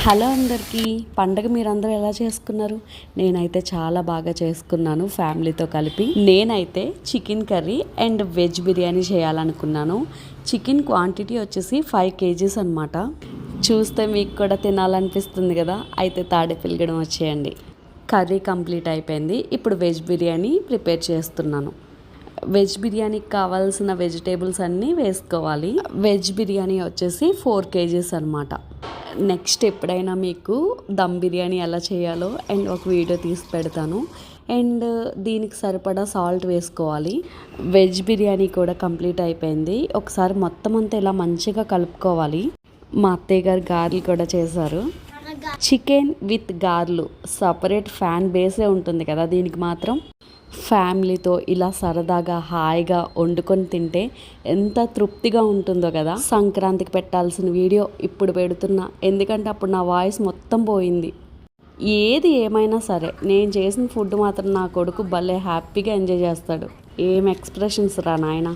Hello అందరికీ, పండగ మీరందరూ ఎలా చేసుకున్నారు? నేనైతే చాలా బాగా చేసుకున్నాను ఫ్యామిలీతో కలిపి. నేనైతే chicken curry and veg biryani చేయాలనుకున్నాను. చికెన్ క్వాంటిటీ వచ్చేసి 5 kgs అనమాట. చూస్తే మీకు కూడా తినాలనిపిస్తుంది కదా, అయితే తాడేపల్లిగూడెం వచ్చేయండి. కర్రీ కంప్లీట్ అయిపోయింది. ఇప్పుడు వెజ్ బిర్యానీ ప్రిపేర్ చేస్తున్నాను. వెజ్ బిర్యానీకి కావాల్సిన వెజిటేబుల్స్ అన్నీ వేసుకోవాలి. వెజ్ బిర్యానీ వచ్చేసి 4 kgs అనమాట. నెక్స్ట్ ఎప్పుడైనా మీకు దమ్ బిర్యానీ ఎలా చేయాలో అండ్ ఒక వీడియో తీసి పెడతాను. అండ్ దీనికి సరిపడా సాల్ట్ వేసుకోవాలి. వెజ్ బిర్యానీ కూడా కంప్లీట్ అయిపోయింది. ఒకసారి మొత్తం అంతా ఇలా మంచిగా కలుపుకోవాలి. మా అత్తయ్య గారు గారెలు కూడా చేశారు. చికెన్ విత్ గారెలు సపరేట్ ఫ్యాన్ బేసే ఉంటుంది కదా, దీనికి మాత్రం ఫ్యామిలీతో ఇలా సరదాగా హాయిగా వండుకొని తింటే ఎంత తృప్తిగా ఉంటుందో కదా. సంక్రాంతికి పెట్టాల్సిన వీడియో ఇప్పుడు పెడుతున్నా, ఎందుకంటే అప్పుడు నా వాయిస్ మొత్తం పోయింది. ఏది ఏమైనా సరే నేను చేసిన ఫుడ్ మాత్రం నా కొడుకు భలే హ్యాపీగా ఎంజాయ్ చేస్తాడు. ఏం ఎక్స్ప్రెషన్స్ రా నాయన.